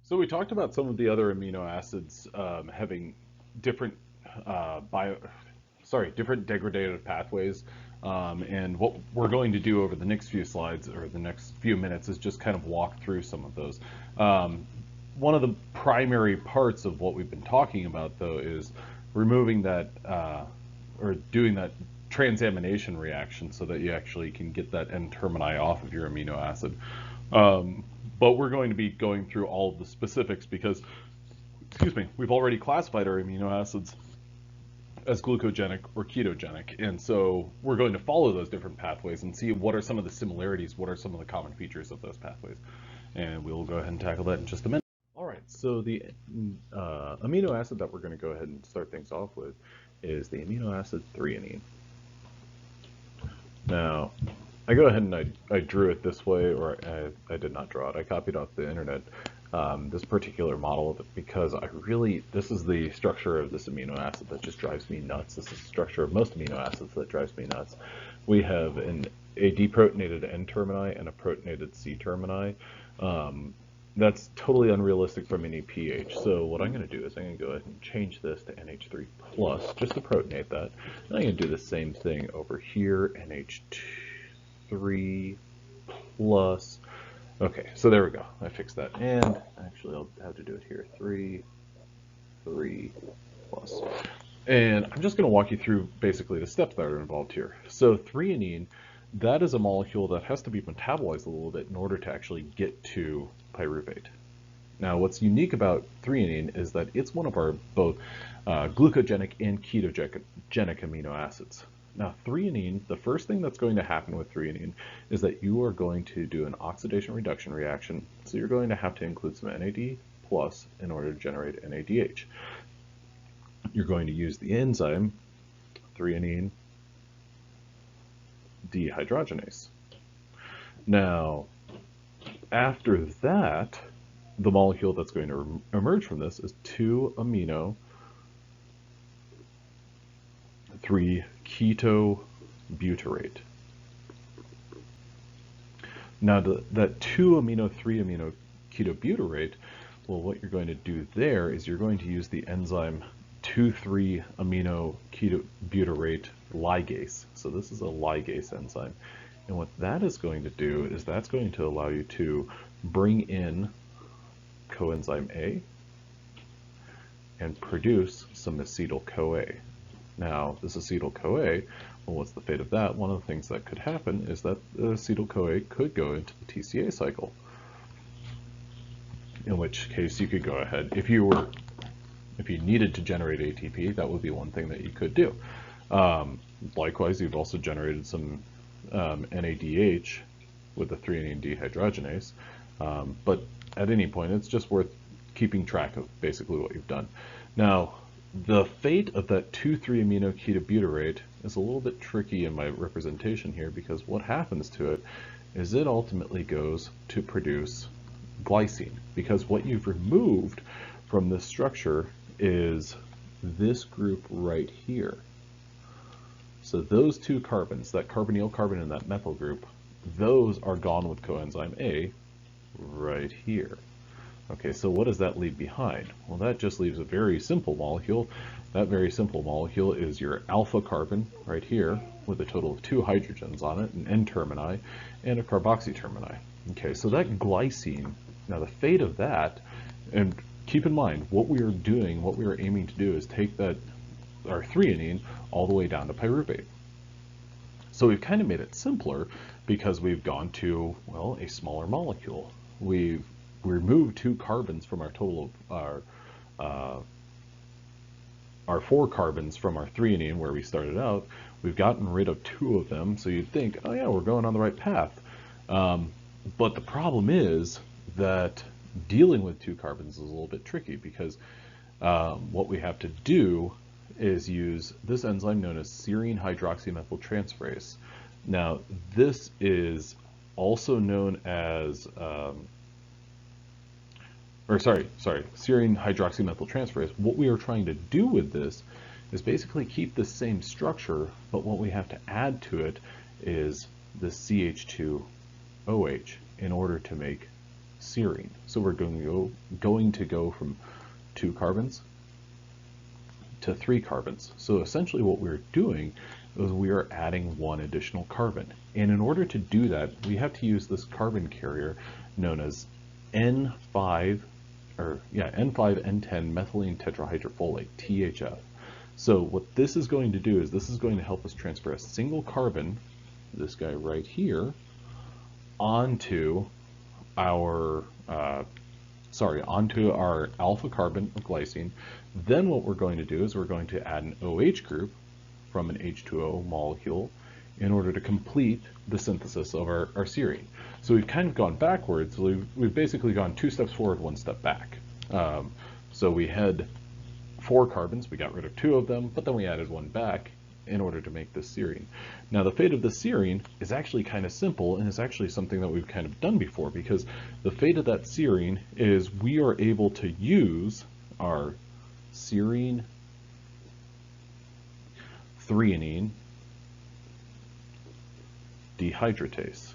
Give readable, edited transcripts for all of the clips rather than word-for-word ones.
So we talked about some of the other amino acids having different different degradative pathways. And what we're going to do over the next few slides or the next few minutes is just kind of walk through some of those. One of the primary parts of what we've been talking about, though, is removing that or doing that transamination reaction so that you actually can get that N-termini off of your amino acid. But we're going to be going through all of the specifics because, excuse me, we've already classified our amino acids as glucogenic or ketogenic. And so we're going to follow those different pathways and see what are some of the similarities, what are some of the common features of those pathways. And we'll go ahead and tackle that in just a minute. All right, so the amino acid that we're going to go ahead and start things off with is the amino acid threonine. Now, I go ahead and I drew it this way, or I did not draw it. I copied off the internet this particular model of it because this is the structure of this amino acid that just drives me nuts. This is the structure of most amino acids that drives me nuts. We have a deprotonated N-termini and a protonated C-termini. That's totally unrealistic from any pH. So what I'm going to do is I'm going to go ahead and change this to NH3+, just to protonate that. And I'm going to do the same thing over here, NH3+. Okay, so there we go. I fixed that. And actually, I'll have to do it here. 3+. And I'm just going to walk you through basically the steps that are involved here. So threonine, that is a molecule that has to be metabolized a little bit in order to actually get to pyruvate. Now, what's unique about threonine is that it's one of our both glucogenic and ketogenic amino acids. Now, threonine, the first thing that's going to happen with threonine is that you are going to do an oxidation reduction reaction. So you're going to have to include some NAD plus in order to generate NADH. You're going to use the enzyme threonine dehydrogenase. Now, after that, the molecule that's going to emerge from this is 2-amino 3-ketobutyrate. Now, that 2-amino 3-amino ketobutyrate, well, what you're going to do there is you're going to use the enzyme 2,3-amino ketobutyrate ligase. So this is a ligase enzyme. And what that is going to do is that's going to allow you to bring in coenzyme A and produce some acetyl-CoA. Now, this acetyl-CoA, well, what's the fate of that? One of the things that could happen is that the acetyl-CoA could go into the TCA cycle. In which case you could go ahead, if you needed to generate ATP, that would be one thing that you could do. Likewise, you've also generated some NADH with the threonine dehydrogenase, but at any point, it's just worth keeping track of basically what you've done. Now, the fate of that 2,3-amino ketobutyrate is a little bit tricky in my representation here because what happens to it is it ultimately goes to produce glycine, because what you've removed from this structure is this group right here. So those two carbons, that carbonyl carbon and that methyl group, those are gone with coenzyme A right here. Okay, so what does that leave behind? Well, that just leaves a very simple molecule. That very simple molecule is your alpha carbon right here with a total of 2 hydrogens on it, an N-termini and a carboxy termini. Okay, so that glycine, now the fate of that, and keep in mind what we are doing, what we are aiming to do is take that, our threonine, all the way down to pyruvate. So we've kind of made it simpler because we've gone to, well, a smaller molecule. We've removed 2 carbons from our total of our 4 carbons from our threonine where we started out. We've gotten rid of 2 of them, so you'd think, oh yeah, we're going on the right path. But the problem is that dealing with 2 carbons is a little bit tricky because what we have to do is use this enzyme known as serine hydroxymethyl Now, this is also known as serine hydroxymethyl What we are trying to do with this is basically keep the same structure, but what we have to add to it is the CH2OH in order to make serine. So we're going to go from 2 carbons to 3 carbons. So essentially what we're doing is we are adding 1 additional carbon. And in order to do that, we have to use this carbon carrier known as N5 N10 methylene tetrahydrofolate, THF. So what this is going to do is this is going to help us transfer a single carbon, this guy right here, onto our alpha carbon of glycine. Then what we're going to do is we're going to add an OH group from an H2O molecule in order to complete the synthesis of our serine. So we've kind of gone backwards. We've basically gone 2 steps forward, 1 step back. So we had 4 carbons, we got rid of 2 of them, but then we added 1 back in order to make this serine. Now the fate of the serine is actually kind of simple, and is actually something that we've kind of done before, because the fate of that serine is we are able to use our serine Threonine Dehydratase.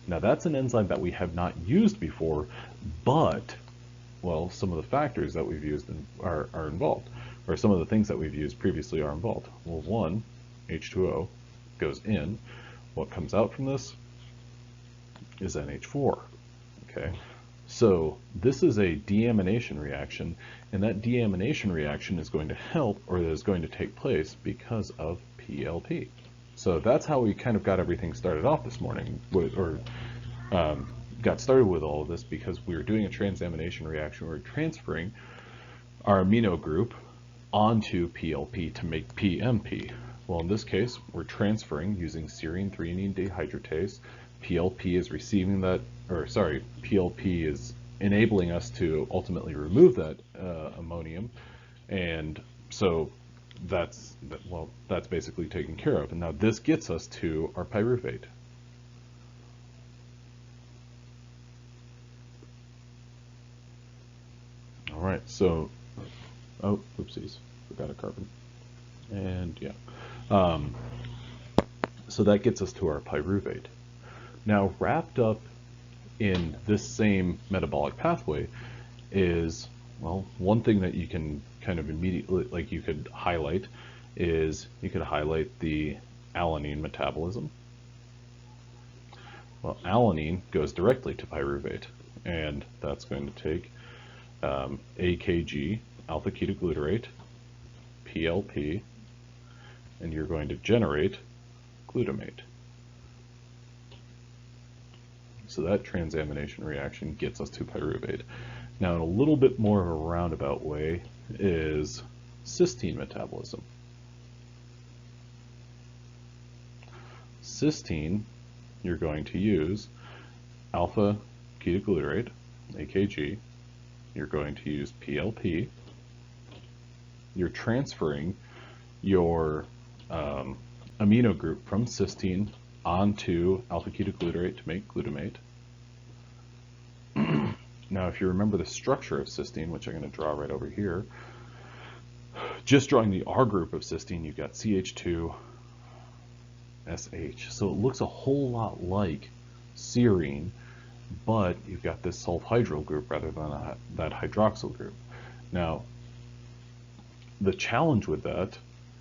Now that's an enzyme that we have not used before, but, well, some of the factors that we've used are involved, or some of the things that we've used previously are involved. Well, 1, H2O goes in. What comes out from this is NH4, okay? So this is a deamination reaction, and that deamination reaction is going to help, or is going to take place because of PLP. So that's how we kind of got everything started off this morning, got started with all of this, because we were doing a transamination reaction. We were transferring our amino group onto PLP to make PMP. Well, in this case, we're transferring using serine threonine dehydratase. PLP is receiving that, PLP is enabling us to ultimately remove that ammonium, and so that's basically taken care of. And now this gets us to our pyruvate. All right, so, oh, oopsies, forgot a carbon. And yeah, so that gets us to our pyruvate. Now, wrapped up in this same metabolic pathway is, well, one thing that you can kind of immediately, like, you could highlight is you could highlight the alanine metabolism. Well, alanine goes directly to pyruvate, and that's going to take AKG, alpha ketoglutarate, PLP, and you're going to generate glutamate. So that transamination reaction gets us to pyruvate. Now, in a little bit more of a roundabout way is cysteine metabolism. Cysteine, you're going to use alpha ketoglutarate, AKG. You're going to use PLP. You're transferring your amino group from cysteine onto alpha ketoglutarate to make glutamate. Now, if you remember the structure of cysteine, which I'm going to draw right over here, just drawing the R group of cysteine, you've got CH2, SH. So it looks a whole lot like serine, but you've got this sulfhydryl group rather than that hydroxyl group. Now, the challenge with that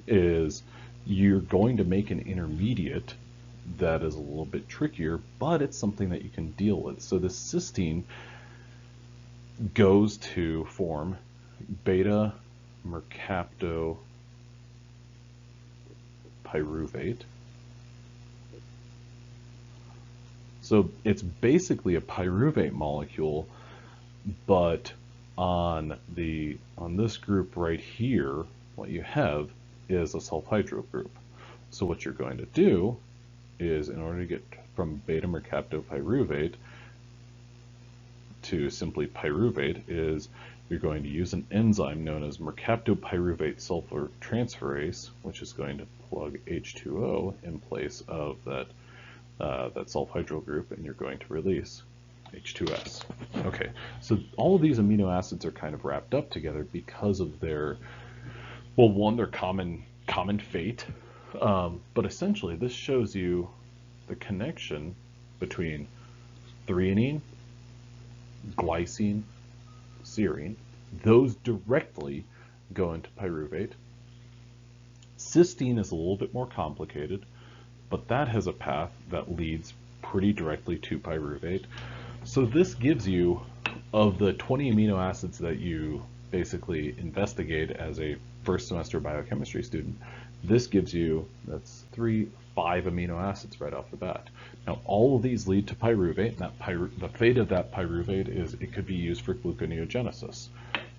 is you're going to make an intermediate that is a little bit trickier, but it's something that you can deal with. So the cysteine goes to form beta mercaptopyruvate. So it's basically a pyruvate molecule, but on this group right here, what you have is a sulfhydryl group. So what you're going to do is, in order to get from beta mercaptopyruvate to simply pyruvate, is you're going to use an enzyme known as mercaptopyruvate sulfur transferase, which is going to plug H2O in place of that sulfhydryl group, and you're going to release H2S. Okay, so all of these amino acids are kind of wrapped up together because of their, well, their common fate, but essentially this shows you the connection between threonine, glycine, serine, those directly go into pyruvate. Cysteine is a little bit more complicated, but that has a path that leads pretty directly to pyruvate. So this gives you, of the 20 amino acids that you basically investigate as a first semester biochemistry student, this gives you, that's 5 amino acids right off the bat. Now all of these lead to pyruvate, and the fate of that pyruvate is it could be used for gluconeogenesis.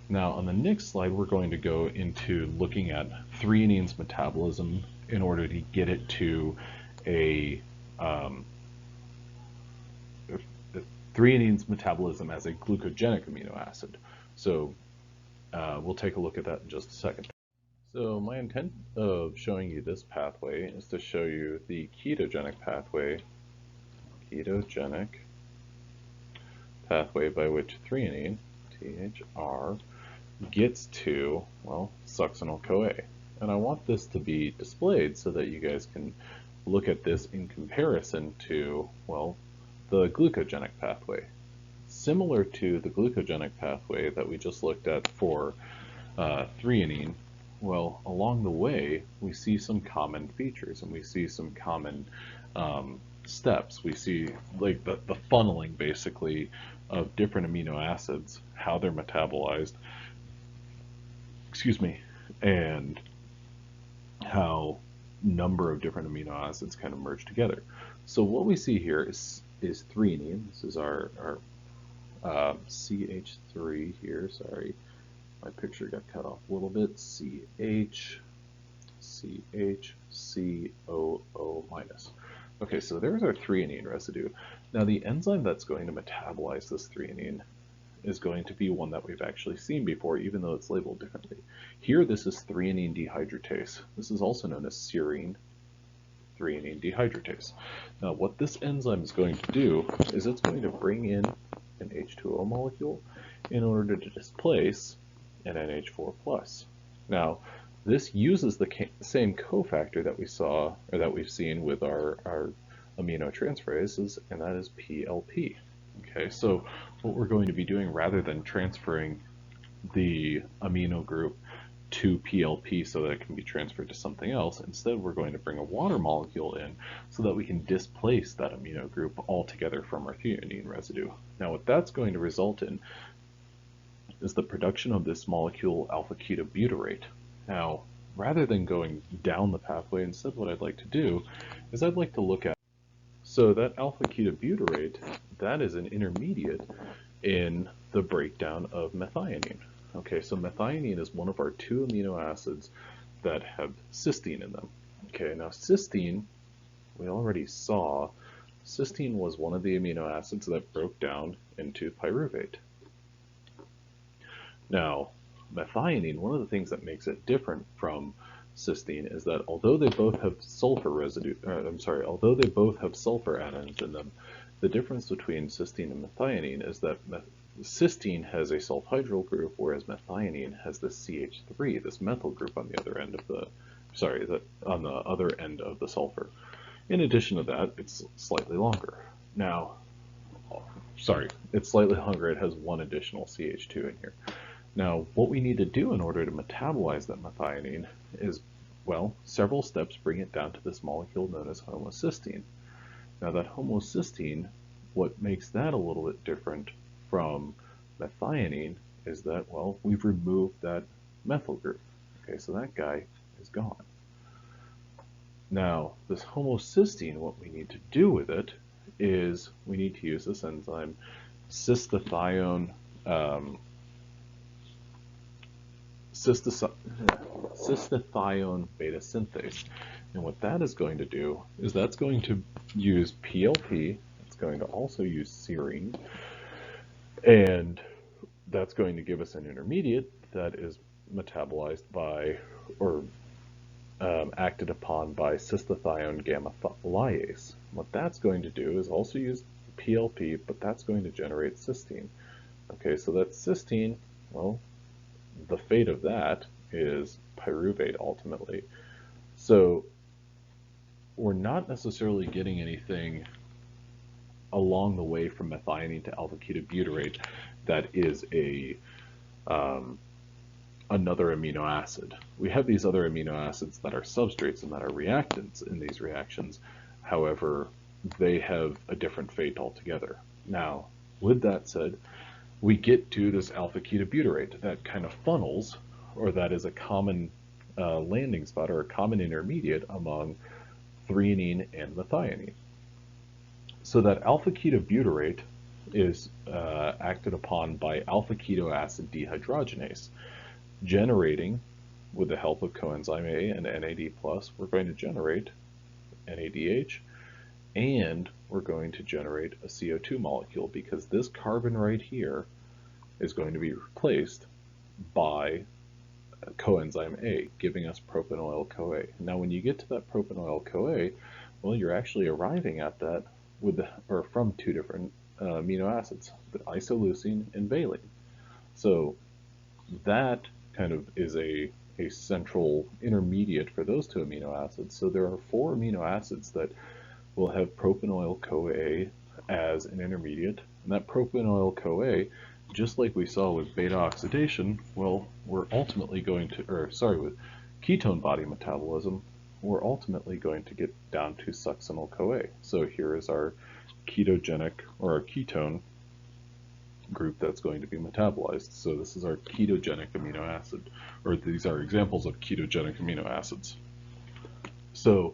Now on the next slide we're going to go into looking at threonine's metabolism in order to get it to a threonine's metabolism as a glucogenic amino acid. So we'll take a look at that in just a second. So my intent of showing you this pathway is to show you the ketogenic pathway by which threonine, THR, gets to, well, succinyl-CoA. And I want this to be displayed so that you guys can look at this in comparison to, well, the glucogenic pathway. Similar to the glucogenic pathway that we just looked at for threonine, well, along the way we see some common features and we see some common steps. We see like the funneling basically of different amino acids, how they're metabolized, and how number of different amino acids kind of merge together. So what we see here is threonine. This is our CH3 here. Sorry, my picture got cut off a little bit. CHCHCOO minus. Okay, so there's our threonine residue. Now the enzyme that's going to metabolize this threonine is going to be one that we've actually seen before, even though it's labeled differently. Here, this is threonine dehydratase. This is also known as serine threonine dehydratase. Now, what this enzyme is going to do is it's going to bring in an H2O molecule in order to displace an NH4+. Now, this uses the same cofactor that we saw, or that we've seen with our amino transferases, and that is PLP. Okay, so what we're going to be doing, rather than transferring the amino group to PLP so that it can be transferred to something else, instead we're going to bring a water molecule in so that we can displace that amino group altogether from our threonine residue. Now what that's going to result in is the production of this molecule alpha-ketobutyrate. Now, rather than going down the pathway, instead what I'd like to do is I'd like to look at, so that alpha-ketobutyrate, that is an intermediate in the breakdown of methionine. Okay, so methionine is one of our 2 amino acids that have cysteine in them. Okay, now cysteine, we already saw, cysteine was one of the amino acids that broke down into pyruvate. Now, methionine, one of the things that makes it different from cysteine is that although they both have sulfur although they both have sulfur anions in them, the difference between cysteine and methionine is that cysteine has a sulfhydryl group, whereas methionine has this CH3, this methyl group on the other end of the, on the other end of the sulfur. In addition to that, it's slightly longer. Now, it's slightly longer, it has one additional CH2 in here. Now, what we need to do in order to metabolize that methionine is, well, several steps bring it down to this molecule known as homocysteine. Now that homocysteine, what makes that a little bit different from methionine is that, well, we've removed that methyl group. Okay, so that guy is gone. Now, this homocysteine, what we need to do with it is we need to use this enzyme cystathione beta synthase. And what that is going to do is that's going to use PLP, it's going to also use serine, and that's going to give us an intermediate that is metabolized by, or acted upon by cystathione gamma lyase. What that's going to do is also use PLP, but that's going to generate cysteine. Okay, so that cysteine, well, the fate of that is pyruvate ultimately. So we're not necessarily getting anything along the way from methionine to alpha-ketobutyrate that is another amino acid. We have these other amino acids that are substrates and that are reactants in these reactions. However, they have a different fate altogether. Now, with that said, we get to this alpha-ketobutyrate that kind of funnels, or that is a common landing spot or a common intermediate among threonine and methionine. So that alpha-ketobutyrate is acted upon by alpha-keto acid dehydrogenase, generating, with the help of coenzyme A and NAD+, we're going to generate NADH, and we're going to generate a CO2 molecule, because this carbon right here is going to be replaced by coenzyme A, giving us propanoyl-CoA. Now when you get to that propanoyl-CoA, well, you're actually arriving at that from two different amino acids, the isoleucine and valine. So that kind of is a central intermediate for those two amino acids. So there are 4 amino acids that will have propanoyl-CoA as an intermediate, and that propanoyl-CoA, just like we saw with beta oxidation, well, we're ultimately going to, with ketone body metabolism, we're ultimately going to get down to succinyl-CoA. So here is our ketogenic, or our ketone group that's going to be metabolized. So this is our ketogenic amino acid, or these are examples of ketogenic amino acids. So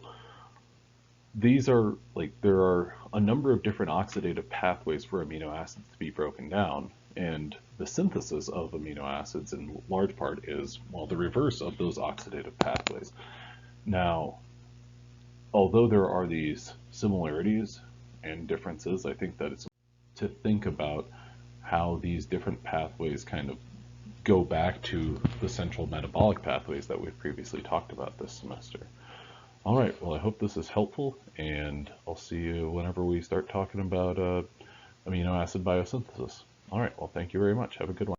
these are, there are a number of different oxidative pathways for amino acids to be broken down, and the synthesis of amino acids in large part is, well, the reverse of those oxidative pathways. Now, although there are these similarities and differences, I think that it's to think about how these different pathways kind of go back to the central metabolic pathways that we've previously talked about this semester. All right, well, I hope this is helpful, and I'll see you whenever we start talking about amino acid biosynthesis. All right, well, thank you very much. Have a good one.